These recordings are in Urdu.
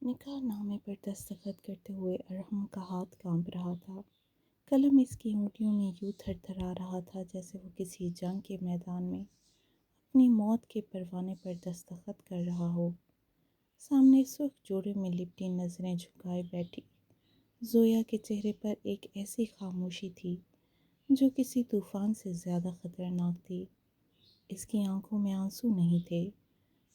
نکاح نامے پر دستخط کرتے ہوئے ارحم کا ہاتھ کانپ رہا تھا۔ قلم اس کی انگلیوں میں یوں تھر تھرا رہا تھا جیسے وہ کسی جنگ کے میدان میں اپنی موت کے پروانے پر دستخط کر رہا ہو۔ سامنے سرخ جوڑے میں لپٹی نظریں جھکائے بیٹھی زویا کے چہرے پر ایک ایسی خاموشی تھی جو کسی طوفان سے زیادہ خطرناک تھی۔ اس کی آنکھوں میں آنسو نہیں تھے،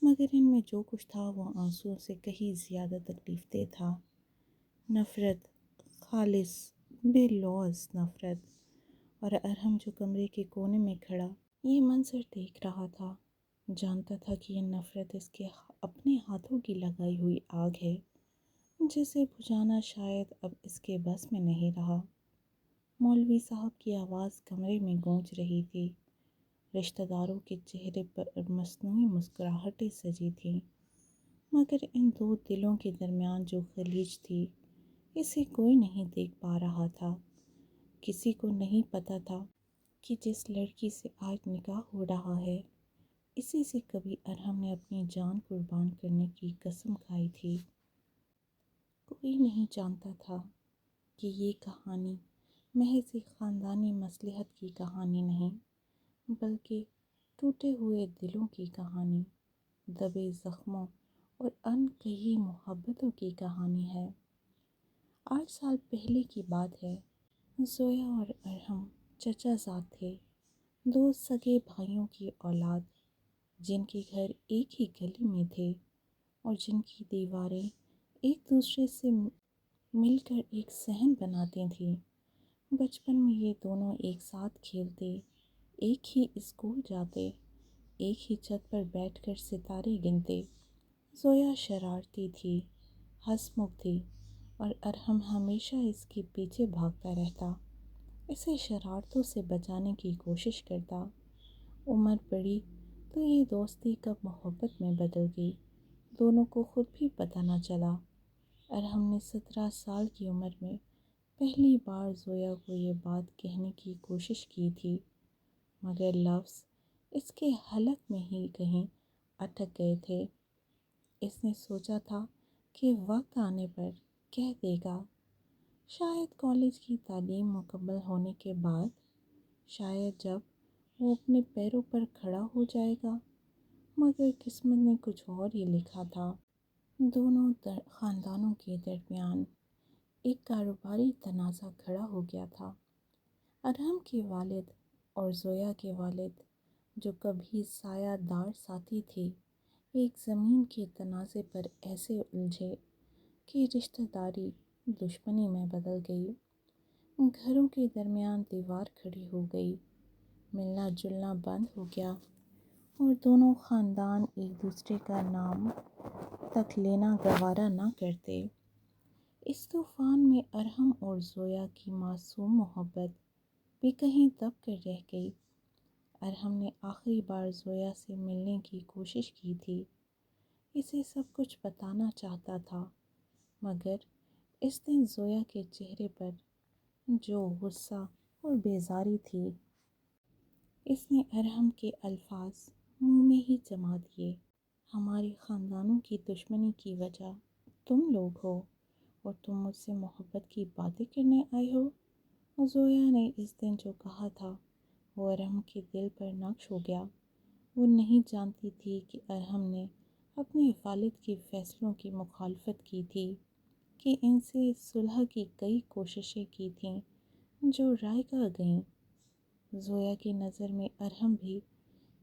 مگر ان میں جو کچھ تھا وہ آنسوؤں سے کہیں زیادہ تکلیف دہ تھا۔ نفرت، خالص بے لوث نفرت۔ اور ارحم جو کمرے کے کونے میں کھڑا یہ منظر دیکھ رہا تھا، جانتا تھا کہ یہ نفرت اس کے اپنے ہاتھوں کی لگائی ہوئی آگ ہے جسے بجھانا شاید اب اس کے بس میں نہیں رہا۔ مولوی صاحب کی آواز کمرے میں گونج رہی تھی۔ رشتہ داروں کے چہرے پر مصنوعی مسکراہٹیں سجی تھیں، مگر ان دو دلوں کے درمیان جو خلیج تھی اسے کوئی نہیں دیکھ پا رہا تھا۔ کسی کو نہیں پتہ تھا کہ جس لڑکی سے آج نکاح ہو رہا ہے اسی سے کبھی ارحم نے اپنی جان قربان کرنے کی قسم کھائی تھی۔ کوئی نہیں جانتا تھا کہ یہ کہانی محض ایک خاندانی مصلحت کی کہانی نہیں، بلکہ ٹوٹے ہوئے دلوں کی کہانی، دبے زخموں اور انکہی محبتوں کی کہانی ہے۔ 8 سال پہلے کی بات ہے۔ زویا اور ارحم چچا زاد تھے، دو سگے بھائیوں کی اولاد، جن کے گھر ایک ہی گلی میں تھے اور جن کی دیواریں ایک دوسرے سے مل کر ایک صحن بناتی تھیں۔ بچپن میں یہ دونوں ایک ساتھ کھیلتے، ایک ہی اسکول جاتے، ایک ہی چھت پر بیٹھ کر ستارے گنتے۔ زویا شرارتی تھی، ہنسمکھ تھی، اور ارحم ہمیشہ اس کے پیچھے بھاگتا رہتا، اسے شرارتوں سے بچانے کی کوشش کرتا۔ عمر بڑھی تو یہ دوستی کب محبت میں بدل گئی، دونوں کو خود بھی پتہ نہ چلا۔ ارحم نے 17 سال کی عمر میں پہلی بار زویا کو یہ بات کہنے کی کوشش کی تھی، مگر لفظ اس کے حلق میں ہی کہیں اٹک گئے تھے۔ اس نے سوچا تھا کہ وقت آنے پر کہہ دے گا، شاید کالج کی تعلیم مکمل ہونے کے بعد، شاید جب وہ اپنے پیروں پر کھڑا ہو جائے گا، مگر قسمت نے کچھ اور ہی لکھا تھا۔ دونوں خاندانوں کے درمیان ایک کاروباری تنازع کھڑا ہو گیا تھا۔ ارحم کے والد اور زویا کے والد، جو کبھی سایہ دار ساتھی تھے، ایک زمین کے تنازع پر ایسے الجھے کہ رشتہ داری دشمنی میں بدل گئی۔ گھروں کے درمیان دیوار کھڑی ہو گئی، ملنا جلنا بند ہو گیا، اور دونوں خاندان ایک دوسرے کا نام تک لینا گوارا نہ کرتے۔ اس طوفان میں ارحم اور زویا کی معصوم محبت بھی کہیں دب کر رہ گئی۔ ارحم نے آخری بار زویا سے ملنے کی کوشش کی تھی، اسے سب کچھ بتانا چاہتا تھا، مگر اس دن زویا کے چہرے پر جو غصہ اور بیزاری تھی، اس نے ارحم کے الفاظ منہ میں ہی جما دیے۔ ہمارے خاندانوں کی دشمنی کی وجہ تم لوگ ہو اور تم مجھ سے محبت کی باتیں کرنے آئے ہو۔ زویا نے اس دن جو کہا تھا وہ ارحم کے دل پر نقش ہو گیا۔ وہ نہیں جانتی تھی کہ ارحم نے اپنے والد کے فیصلوں کی مخالفت کی تھی، کہ ان سے صلح کی کئی کوششیں کی تھیں جو رائے گاہ گئیں۔ زویا کی نظر میں ارحم بھی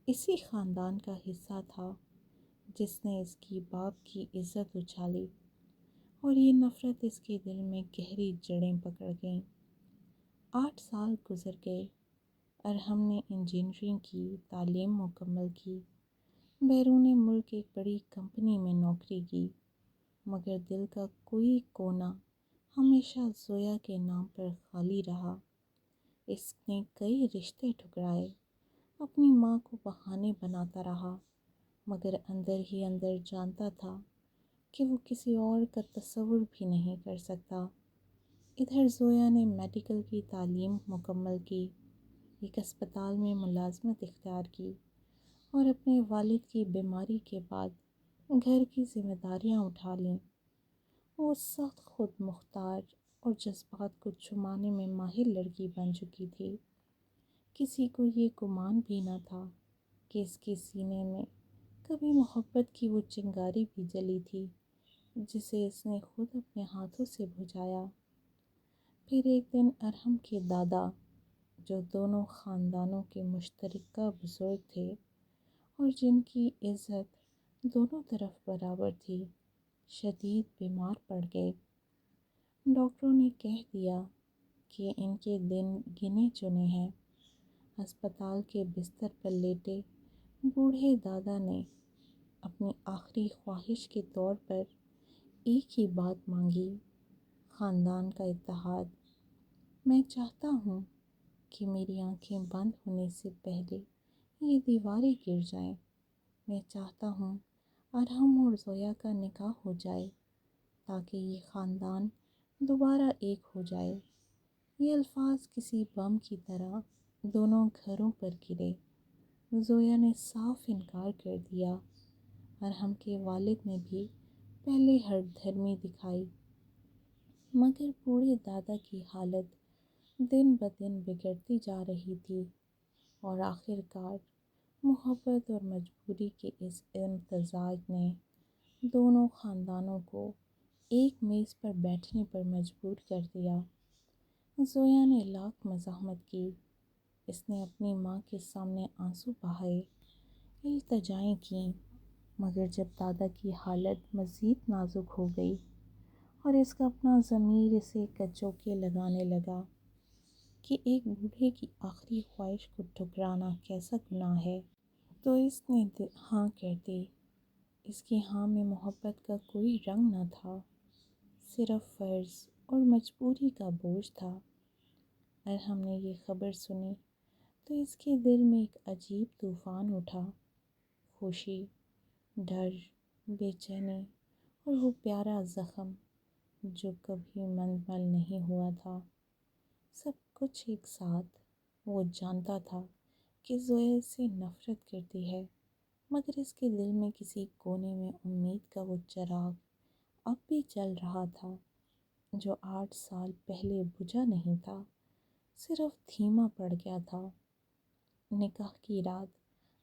اسی خاندان کا حصہ تھا جس نے اس کی باپ کی عزت اچھالی، اور یہ نفرت اس کے دل میں گہری جڑیں پکڑ گئیں۔ 8 سال گزر گئے۔ ارحم نے انجینئرنگ کی تعلیم مکمل کی، بیرون ملک ایک بڑی کمپنی میں نوکری کی، مگر دل کا کوئی کونا ہمیشہ زویا کے نام پر خالی رہا۔ اس نے کئی رشتے ٹھکرائے، اپنی ماں کو بہانے بناتا رہا، مگر اندر ہی اندر جانتا تھا کہ وہ کسی اور کا تصور بھی نہیں کر سکتا۔ ادھر زویا نے میڈیکل کی تعلیم مکمل کی، ایک اسپتال میں ملازمت اختیار کی، اور اپنے والد کی بیماری کے بعد گھر کی ذمہ داریاں اٹھا لیں۔ وہ سخت خود مختار اور جذبات کو چھپانے میں ماہر لڑکی بن چکی تھی۔ کسی کو یہ گمان بھی نہ تھا کہ اس کے سینے میں کبھی محبت کی وہ چنگاری بھی جلی تھی جسے اس نے خود اپنے ہاتھوں سے بجھایا۔ پھر ایک دن ارحم کے دادا، جو دونوں خاندانوں کے مشترکہ بزرگ تھے اور جن کی عزت دونوں طرف برابر تھی، شدید بیمار پڑ گئے۔ ڈاکٹروں نے کہہ دیا کہ ان کے دن گنے چنے ہیں۔ ہسپتال کے بستر پر لیٹے بوڑھے دادا نے اپنی آخری خواہش کے طور پر ایک ہی بات مانگی: خاندان کا اتحاد۔ میں چاہتا ہوں کہ میری آنکھیں بند ہونے سے پہلے یہ دیواریں گر جائیں۔ میں چاہتا ہوں ارحم اور زویا کا نکاح ہو جائے تاکہ یہ خاندان دوبارہ ایک ہو جائے۔ یہ الفاظ کسی بم کی طرح دونوں گھروں پر گرے۔ زویا نے صاف انکار کر دیا۔ ارحم کے والد نے بھی پہلے ہٹ دھرمی دکھائی، مگر بوڑھے دادا کی حالت دن بدن بگڑتی جا رہی تھی اور آخر کار محبت اور مجبوری کے اس امتزاج نے دونوں خاندانوں کو ایک میز پر بیٹھنے پر مجبور کر دیا۔ زویا نے لاکھ مزاحمت کی، اس نے اپنی ماں کے سامنے آنسو بہائے، التجائیں کیں، مگر جب دادا کی حالت مزید نازک ہو گئی اور اس کا اپنا ضمیر اسے کچوکے لگانے لگا کہ ایک بوڑھے کی آخری خواہش کو ٹھکرانا کیسا گناہ ہے، تو اس نے ہاں کر دی۔ اس کی ہاں میں محبت کا کوئی رنگ نہ تھا، صرف فرض اور مجبوری کا بوجھ تھا۔ ارحم نے یہ خبر سنی تو اس کے دل میں ایک عجیب طوفان اٹھا، خوشی، ڈر، بے چینی اور وہ پیارا زخم جو کبھی مندمل نہیں ہوا تھا، سب کچھ ایک ساتھ۔ وہ جانتا تھا کہ زویا سے نفرت کرتی ہے، مگر اس کے دل میں کسی کونے میں امید کا وہ چراغ اب بھی جل رہا تھا جو 8 سال پہلے بجھا نہیں تھا، صرف دھیما پڑ گیا تھا۔ نکاح کی رات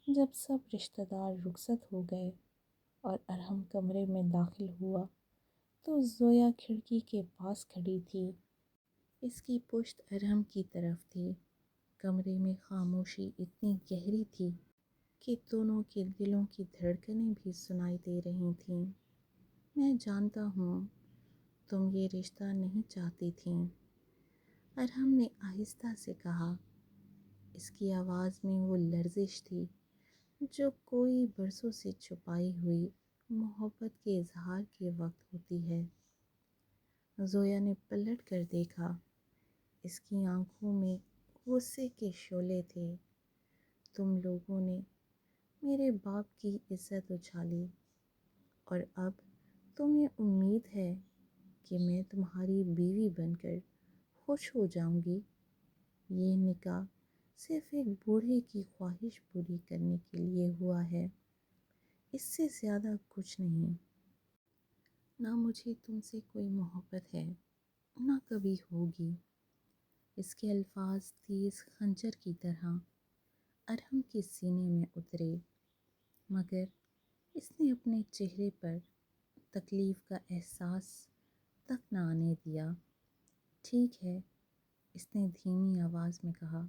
جب سب رشتہ دار رخصت ہو گئے اور ارحم کمرے میں داخل ہوا تو زویا کھڑکی کے پاس کھڑی تھی۔ اس کی پشت ارحم کی طرف تھی۔ کمرے میں خاموشی اتنی گہری تھی کہ دونوں کے دلوں کی دھڑکنیں بھی سنائی دے رہی تھیں۔ میں جانتا ہوں تم یہ رشتہ نہیں چاہتی تھیں، ارحم نے آہستہ سے کہا۔ اس کی آواز میں وہ لرزش تھی جو کوئی برسوں سے چھپائی ہوئی محبت کے اظہار کے وقت ہوتی ہے۔ زویا نے پلٹ کر دیکھا، اس کی آنکھوں میں غصے کے شعلے تھے۔ تم لوگوں نے میرے باپ کی عزت اچھالی اور اب تمہیں امید ہے کہ میں تمہاری بیوی بن کر خوش ہو جاؤں گی۔ یہ نکاح صرف ایک بوڑھے کی خواہش پوری کرنے کے لیے ہوا ہے، اس سے زیادہ کچھ نہیں۔ نہ مجھے تم سے کوئی محبت ہے، نہ کبھی ہوگی۔ اس کے الفاظ تیز خنجر کی طرح ارحم کے سینے میں اترے، مگر اس نے اپنے چہرے پر تکلیف کا احساس تک نہ آنے دیا۔ ٹھیک ہے، اس نے دھیمی آواز میں کہا،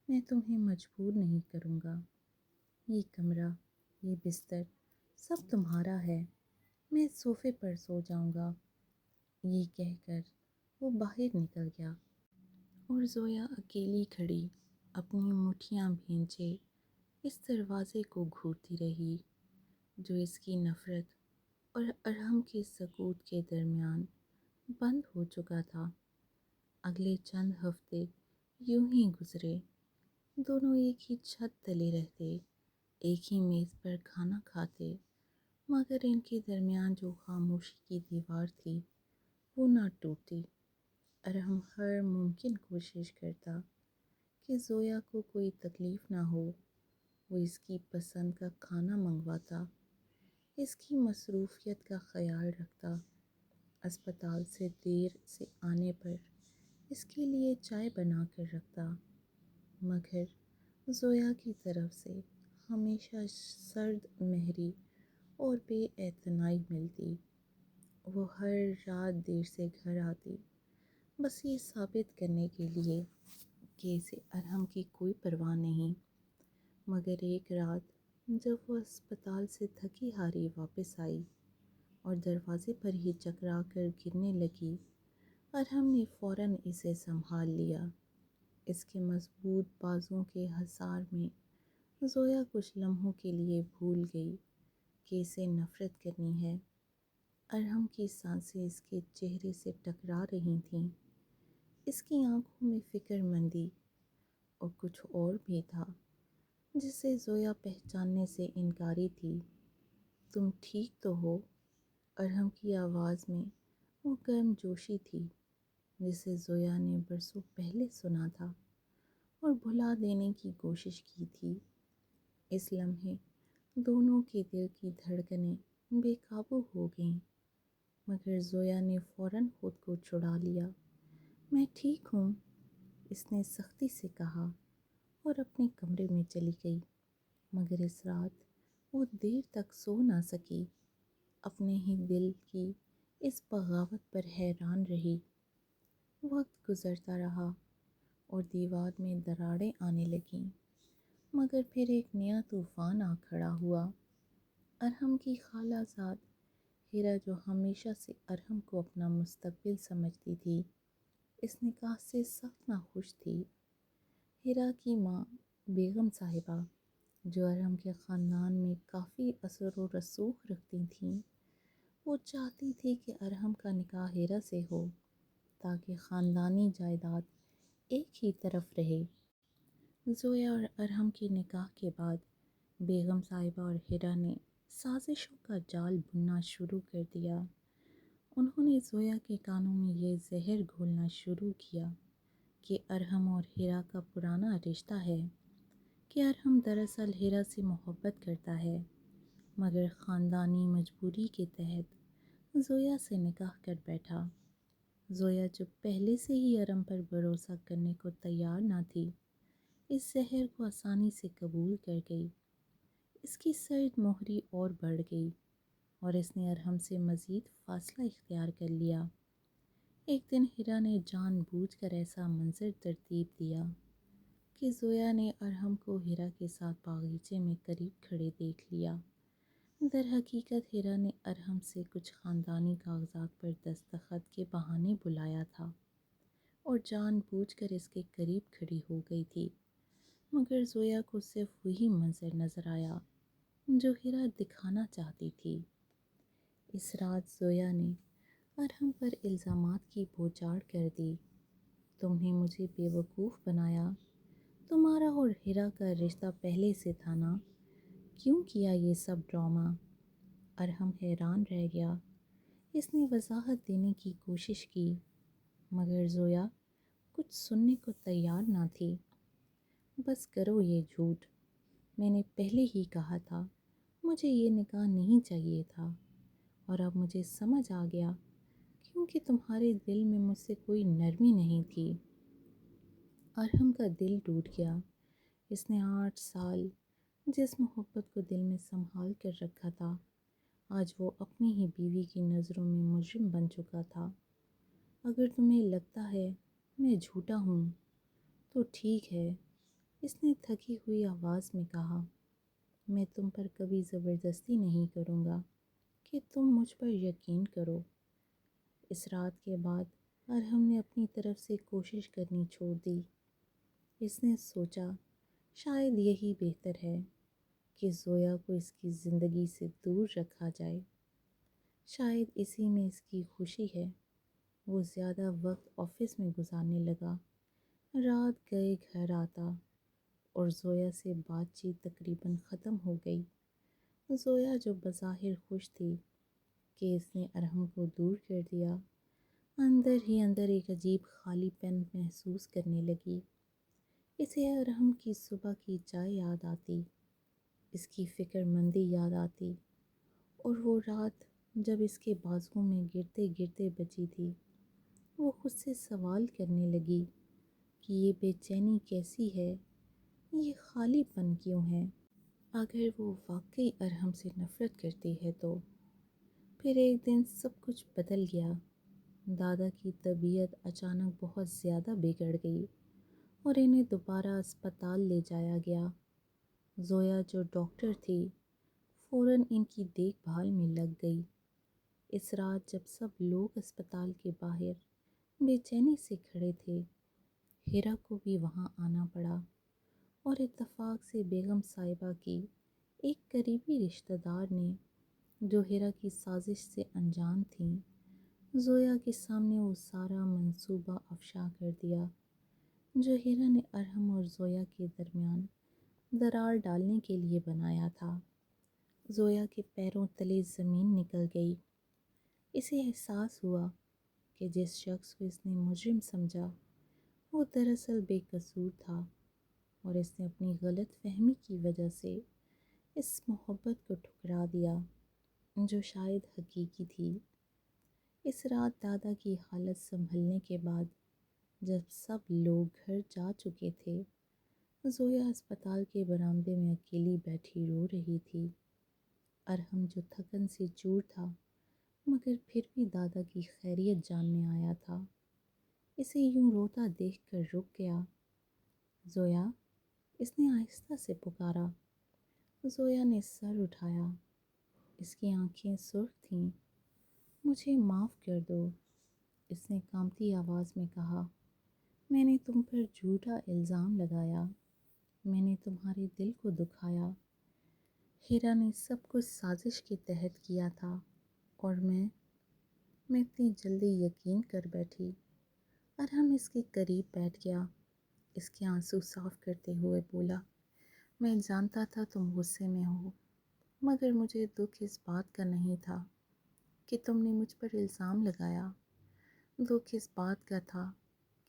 میں تمہیں مجبور نہیں کروں گا۔ یہ کمرہ، یہ بستر سب تمہارا ہے، میں صوفے پر سو جاؤں گا۔ یہ کہہ کر وہ باہر نکل گیا اور زویا اکیلی کھڑی اپنی مٹھیاں بھینچے اس دروازے کو گھورتی رہی جو اس کی نفرت اور ارحم کے سکوت کے درمیان بند ہو چکا تھا۔ اگلے چند ہفتے یوں ہی گزرے، دونوں ایک ہی چھت تلے رہتے، ایک ہی میز پر کھانا کھاتے، مگر ان کے درمیان جو خاموشی کی دیوار تھی وہ نہ ٹوٹتی۔ ارحم ہر ممکن کوشش کرتا کہ زویا کو کوئی تکلیف نہ ہو۔ وہ اس کی پسند کا کھانا منگواتا، اس کی مصروفیت کا خیال رکھتا، اسپتال سے دیر سے آنے پر اس کے لیے چائے بنا کر رکھتا، مگر زویا کی طرف سے ہمیشہ سرد مہری اور بے اعتنائی ملتی۔ وہ ہر رات دیر سے گھر آتی، بس یہ ثابت کرنے کے لیے کہ اسے ارحم کی کوئی پرواہ نہیں۔ مگر ایک رات جب وہ اسپتال سے تھکی ہاری واپس آئی اور دروازے پر ہی چکرا کر گرنے لگی، ارحم نے فوراً اسے سنبھال لیا۔ اس کے مضبوط بازوؤں کے حصار میں زویا کچھ لمحوں کے لیے بھول گئی کہ اسے نفرت کرنی ہے۔ ارحم کی سانسیں اس کے چہرے سے ٹکرا رہی تھیں، اس کی آنکھوں میں فکر مندی اور کچھ اور بھی تھا جسے زویا پہچاننے سے انکاری تھی۔ تم ٹھیک تو ہو؟ ارحم کی آواز میں وہ گرم جوشی تھی جسے زویا نے برسوں پہلے سنا تھا اور بھلا دینے کی کوشش کی تھی۔ اس لمحے دونوں کے دل کی دھڑکنیں بے قابو ہو گئیں، مگر زویا نے فوراً خود کو چھڑا لیا۔ میں ٹھیک ہوں، اس نے سختی سے کہا اور اپنے کمرے میں چلی گئی۔ مگر اس رات وہ دیر تک سو نہ سکی، اپنے ہی دل کی اس بغاوت پر حیران رہی۔ وقت گزرتا رہا اور دیوار میں دراڑیں آنے لگیں، مگر پھر ایک نیا طوفان آ کھڑا ہوا۔ ارحم کی خالہ زاد ہیرا، جو ہمیشہ سے ارحم کو اپنا مستقبل سمجھتی تھی، اس نکاح سے سخت ناخوش تھی۔ ہیرا کی ماں بیگم صاحبہ، جو ارحم کے خاندان میں کافی اثر و رسوخ رکھتی تھیں، وہ چاہتی تھی کہ ارحم کا نکاح ہیرا سے ہو تاکہ خاندانی جائیداد ایک ہی طرف رہے۔ زویا اور ارحم کے نکاح کے بعد بیگم صاحبہ اور ہیرا نے سازشوں کا جال بننا شروع کر دیا۔ انہوں نے زویا کے کانوں میں یہ زہر گھولنا شروع کیا کہ ارحم اور ہیرا کا پرانا رشتہ ہے، کہ ارحم دراصل ہیرا سے محبت کرتا ہے، مگر خاندانی مجبوری کے تحت زویا سے نکاح کر بیٹھا۔ زویا جو پہلے سے ہی ارحم پر بھروسہ کرنے کو تیار نہ تھی، اس زہر کو آسانی سے قبول کر گئی۔ اس کی سرد مہری اور بڑھ گئی اور اس نے ارحم سے مزید فاصلہ اختیار کر لیا۔ ایک دن ہیرا نے جان بوجھ کر ایسا منظر ترتیب دیا کہ زویا نے ارحم کو ہیرا کے ساتھ باغیچے میں قریب کھڑے دیکھ لیا۔ در حقیقت ہیرا نے ارحم سے کچھ خاندانی کاغذات پر دستخط کے بہانے بلایا تھا اور جان بوجھ کر اس کے قریب کھڑی ہو گئی تھی، مگر زویا کو صرف وہی منظر نظر آیا جو ہیرا دکھانا چاہتی تھی۔ اس رات زویا نے ارحم پر الزامات کی بوچھاڑ کر دی۔ تم نے مجھے بے وقوف بنایا، تمہارا اور ہیرا کا رشتہ پہلے سے تھا نا، کیوں کیا یہ سب ڈرامہ؟ ارحم حیران رہ گیا۔ اس نے وضاحت دینے کی کوشش کی، مگر زویا کچھ سننے کو تیار نہ تھی۔ بس کرو یہ جھوٹ، میں نے پہلے ہی کہا تھا مجھے یہ نکاح نہیں چاہیے تھا، اور اب مجھے سمجھ آ گیا کیونکہ تمہارے دل میں مجھ سے کوئی نرمی نہیں تھی۔ ارحم کا دل ٹوٹ گیا۔ اس نے 8 سال جس محبت کو دل میں سنبھال کر رکھا تھا، آج وہ اپنی ہی بیوی کی نظروں میں مجرم بن چکا تھا۔ اگر تمہیں لگتا ہے میں جھوٹا ہوں تو ٹھیک ہے، اس نے تھکی ہوئی آواز میں کہا، میں تم پر کبھی زبردستی نہیں کروں گا کہ تم مجھ پر یقین کرو۔ اس رات کے بعد ارحم نے اپنی طرف سے کوشش کرنی چھوڑ دی۔ اس نے سوچا شاید یہی بہتر ہے کہ زویا کو اس کی زندگی سے دور رکھا جائے، شاید اسی میں اس کی خوشی ہے۔ وہ زیادہ وقت آفس میں گزارنے لگا، رات گئے گھر آتا اور زویا سے بات چیت تقریباً ختم ہو گئی۔ زویا جو بظاہر خوش تھی کہ اس نے ارحم کو دور کر دیا، اندر ہی اندر ایک عجیب خالی پن محسوس کرنے لگی۔ اسے ارحم کی صبح کی چائے یاد آتی، اس کی فکر مندی یاد آتی، اور وہ رات جب اس کے بازو میں گرتے گرتے بچی تھی، وہ خود سے سوال کرنے لگی کہ یہ بے چینی کیسی ہے، یہ خالی پن کیوں ہے؟ اگر وہ واقعی ارحم سے نفرت کرتی ہے تو پھر ایک دن سب کچھ بدل گیا۔ دادا کی طبیعت اچانک بہت زیادہ بگڑ گئی اور انہیں دوبارہ اسپتال لے جایا گیا۔ زویا جو ڈاکٹر تھی فوراً ان کی دیکھ بھال میں لگ گئی۔ اس رات جب سب لوگ اسپتال کے باہر بے چینی سے کھڑے تھے، ہیرا کو بھی وہاں آنا پڑا اور اتفاق سے بیگم صاحبہ کی ایک قریبی رشتہ دار نے، جو ہیرا کی سازش سے انجان تھیں، زویا کے سامنے وہ سارا منصوبہ افشا کر دیا جو ہیرا نے ارحم اور زویا کے درمیان درار ڈالنے کے لیے بنایا تھا۔ زویا کے پیروں تلے زمین نکل گئی۔ اسے احساس ہوا کہ جس شخص کو اس نے مجرم سمجھا وہ دراصل بے قصور تھا، اور اس نے اپنی غلط فہمی کی وجہ سے اس محبت کو ٹھکرا دیا جو شاید حقیقی تھی۔ اس رات دادا کی حالت سنبھلنے کے بعد جب سب لوگ گھر جا چکے تھے، زویا اسپتال کے برآمدے میں اکیلی بیٹھی رو رہی تھی۔ ارحم جو تھکن سے چور تھا مگر پھر بھی دادا کی خیریت جاننے آیا تھا، اسے یوں روتا دیکھ کر رک گیا۔ زویا، اس نے آہستہ سے پکارا۔ زویا نے سر اٹھایا، اس کی آنکھیں سرخ تھیں۔ مجھے معاف کر دو، اس نے کانپتی آواز میں کہا۔ میں نے تم پر جھوٹا الزام لگایا، میں نے تمہارے دل کو دکھایا۔ ہیرا نے سب کچھ سازش کے تحت کیا تھا اور میں اتنی جلدی یقین کر بیٹھی۔ ارحم اس کے قریب بیٹھ گیا، اس کے آنسو صاف کرتے ہوئے بولا، میں جانتا تھا تم غصے میں ہو، مگر مجھے دکھ اس بات کا نہیں تھا کہ تم نے مجھ پر الزام لگایا۔ دکھ اس بات کا تھا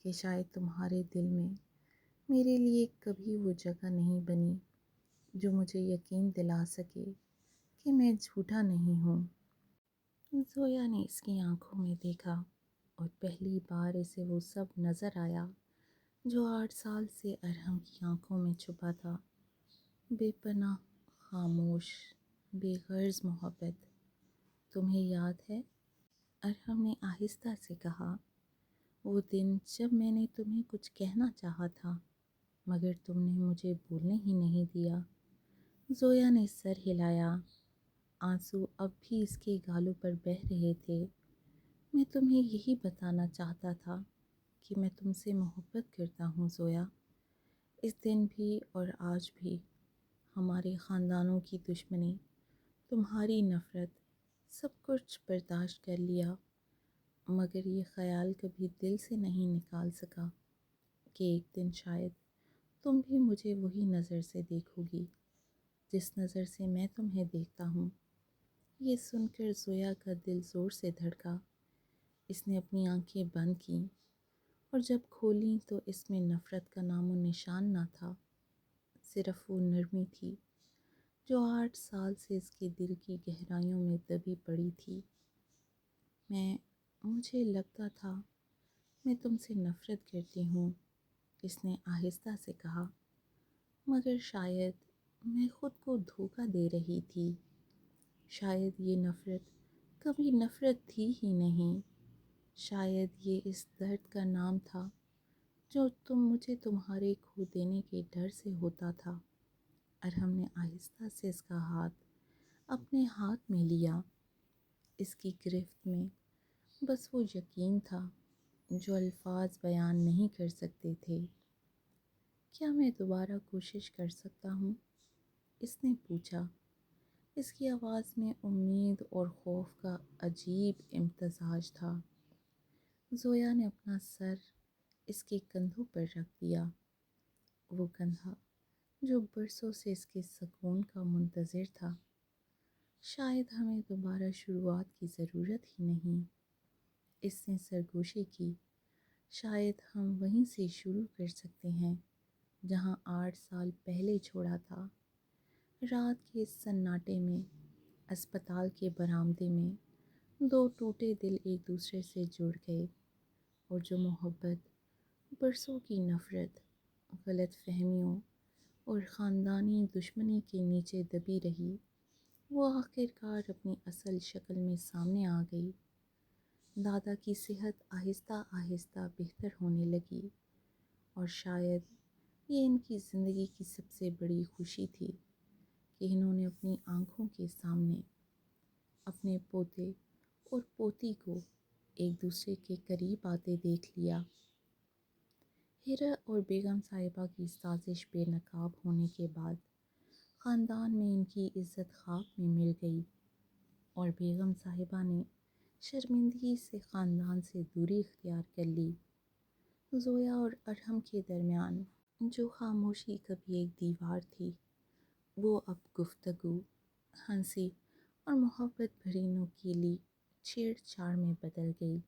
کہ شاید تمہارے دل میں میرے لیے کبھی وہ جگہ نہیں بنی جو مجھے یقین دلا سکے کہ میں جھوٹا نہیں ہوں۔ زویا نے اس کی آنکھوں میں دیکھا اور پہلی بار اسے وہ سب نظر آیا جو 8 سال سے ارحم کی آنکھوں میں چھپا تھا۔ بے پناہ، خاموش، بے غرض محبت۔ تمہیں یاد ہے؟ ارحم نے آہستہ سے کہا، وہ دن جب میں نے تمہیں کچھ کہنا چاہا تھا مگر تم نے مجھے بولنے ہی نہیں دیا۔ زویا نے سر ہلایا، آنسو اب بھی اس کے گالوں پر بہہ رہے تھے۔ میں تمہیں یہی بتانا چاہتا تھا کہ میں تم سے محبت کرتا ہوں زویا۔ اس دن بھی اور آج بھی ہمارے خاندانوں کی دشمنی، تمہاری نفرت، سب کچھ برداشت کر لیا، مگر یہ خیال کبھی دل سے نہیں نکال سکا کہ ایک دن شاید تم بھی مجھے وہی نظر سے دیکھو گی جس نظر سے میں تمہیں دیکھتا ہوں۔ یہ سن کر زویا کا دل زور سے دھڑکا۔ اس نے اپنی آنکھیں بند کیں اور جب کھولیں تو اس میں نفرت کا نام و نشان نہ تھا، صرف وہ نرمی تھی جو 8 سال سے اس کے دل کی گہرائیوں میں دبی پڑی تھی۔ مجھے لگتا تھا میں تم سے نفرت کرتی ہوں، اس نے آہستہ سے کہا، مگر شاید میں خود کو دھوکہ دے رہی تھی۔ شاید یہ نفرت کبھی نفرت تھی ہی نہیں، شاید یہ اس درد کا نام تھا جو مجھے تمہارے کھو دینے کے ڈر سے ہوتا تھا۔ ارحم نے آہستہ سے اس کا ہاتھ اپنے ہاتھ میں لیا۔ اس کی گرفت میں بس وہ یقین تھا جو الفاظ بیان نہیں کر سکتے تھے۔ کیا میں دوبارہ کوشش کر سکتا ہوں؟ اس نے پوچھا۔ اس کی آواز میں امید اور خوف کا عجیب امتزاج تھا۔ زویا نے اپنا سر اس کے کندھوں پر رکھ دیا، وہ کندھا جو برسوں سے اس کے سکون کا منتظر تھا۔ شاید ہمیں دوبارہ شروعات کی ضرورت ہی نہیں، اس نے سرگوشی کی۔ شاید ہم وہیں سے شروع کر سکتے ہیں جہاں 8 سال پہلے چھوڑا تھا، رات کے سناٹے میں، اسپتال کے برآمدے میں، دو ٹوٹے دل ایک دوسرے سے جڑ گئے، اور جو محبت برسوں کی نفرت، غلط فہمیوں اور خاندانی دشمنی کے نیچے دبی رہی، وہ آخر کار اپنی اصل شکل میں سامنے آ گئی۔ دادا کی صحت آہستہ آہستہ بہتر ہونے لگی، اور شاید یہ ان کی زندگی کی سب سے بڑی خوشی تھی کہ انہوں نے اپنی آنکھوں کے سامنے اپنے پوتے اور پوتی کو ایک دوسرے کے قریب آتے دیکھ لیا۔ ہیرا اور بیگم صاحبہ کی سازش بے نقاب ہونے کے بعد خاندان میں ان کی عزت خاک میں مل گئی، اور بیگم صاحبہ نے شرمندگی سے خاندان سے دوری اختیار کر لی۔ زویا اور ارحم کے درمیان جو خاموشی کبھی ایک دیوار تھی، وہ اب گفتگو، ہنسی اور محبت بھری نوکیلی چھیڑ چھاڑ میں بدل گئی۔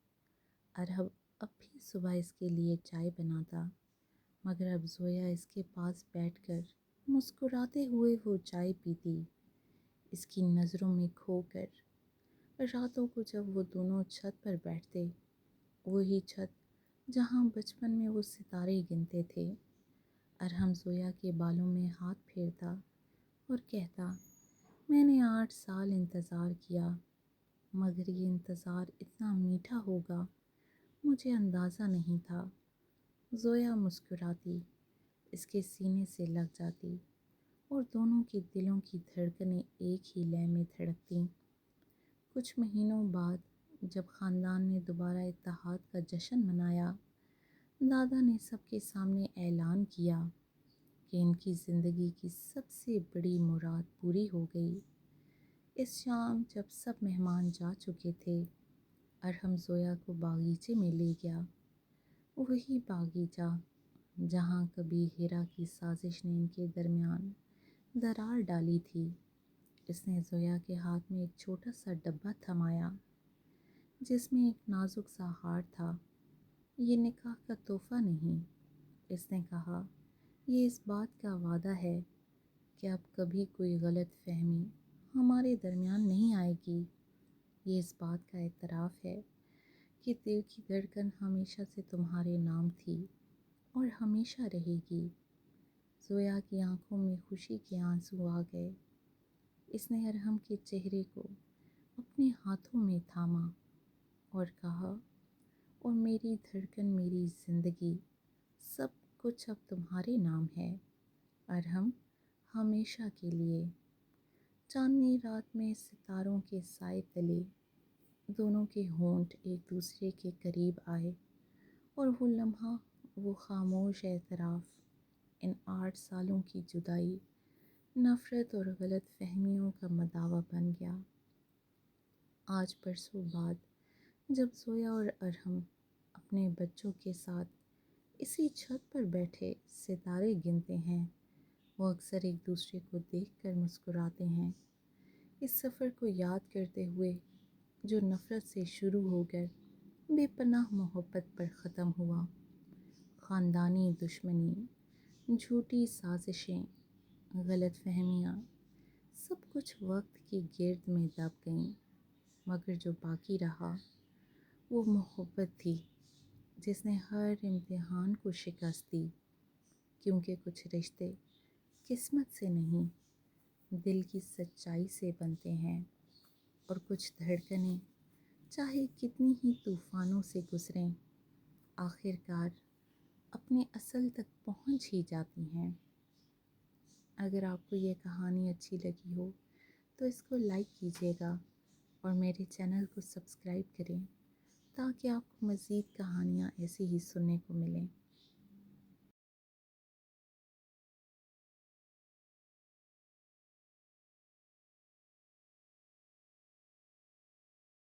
ارحم اب بھی صبح اس کے لیے چائے بناتا، مگر اب زویا اس کے پاس بیٹھ کر مسکراتے ہوئے وہ چائے پیتی، اس کی نظروں میں کھو کر۔ راتوں کو جب وہ دونوں چھت پر بیٹھتے، وہی چھت جہاں بچپن میں وہ ستارے گنتے تھے، ارحم زویا کے بالوں میں ہاتھ پھیرتا اور کہتا، میں نے 8 سال انتظار کیا، مگر یہ انتظار اتنا میٹھا ہوگا مجھے اندازہ نہیں تھا۔ زویا مسکراتی، اس کے سینے سے لگ جاتی، اور دونوں کے دلوں کی دھڑکنیں ایک ہی لے میں دھڑکتیں۔ کچھ مہینوں بعد جب خاندان نے دوبارہ اتحاد کا جشن منایا، دادا نے سب کے سامنے اعلان کیا کہ ان کی زندگی کی سب سے بڑی مراد پوری ہو گئی۔ اس شام جب سب مہمان جا چکے تھے، ارحم زویا کو باغیچے میں لے گیا، وہی باغیچہ جہاں کبھی ہیرا کی سازش نے ان کے درمیان درار ڈالی تھی۔ اس نے زویا کے ہاتھ میں ایک چھوٹا سا ڈبہ تھمایا جس میں ایک نازک سا ہار تھا۔ یہ نکاح کا تحفہ نہیں، اس نے کہا، یہ اس بات کا وعدہ ہے کہ اب کبھی کوئی غلط فہمی ہمارے درمیان نہیں آئے گی۔ یہ اس بات کا اعتراف ہے کہ دل کی دھڑکن ہمیشہ سے تمہارے نام تھی اور ہمیشہ رہے گی۔ زویا کی آنکھوں میں خوشی کے آنسو آ گئے۔ اس نے ارحم کے چہرے کو اپنے ہاتھوں میں تھاما اور کہا، اور میری دھڑکن، میری زندگی، سب کچھ اب تمہارے نام ہے، ارحم، ہمیشہ کے لیے۔ چاندنی رات میں ستاروں کے سائے تلے دونوں کے ہونٹ ایک دوسرے کے قریب آئے، اور وہ لمحہ، وہ خاموش اعتراف، ان 8 سالوں کی جدائی، نفرت اور غلط فہمیوں کا مداوع بن گیا۔ آج برسوں بعد جب زویا اور ارحم اپنے بچوں کے ساتھ اسی چھت پر بیٹھے ستارے گنتے ہیں، وہ اکثر ایک دوسرے کو دیکھ کر مسکراتے ہیں، اس سفر کو یاد کرتے ہوئے جو نفرت سے شروع ہو کر بے پناہ محبت پر ختم ہوا۔ خاندانی دشمنی، جھوٹی سازشیں، غلط فہمیاں، سب کچھ وقت کی گرد میں دب گئیں، مگر جو باقی رہا وہ محبت تھی جس نے ہر امتحان کو شکست دی، کیونکہ کچھ رشتے قسمت سے نہیں، دل کی سچائی سے بنتے ہیں، اور کچھ دھڑکنیں چاہے کتنی ہی طوفانوں سے گزریں، آخر کار اپنے اصل تک پہنچ ہی جاتی ہیں۔ اگر آپ کو یہ کہانی اچھی لگی ہو تو اس کو لائک کیجیے گا اور میرے چینل کو سبسکرائب کریں تاکہ آپ کو مزید کہانیاں ایسی ہی سننے کو ملیں۔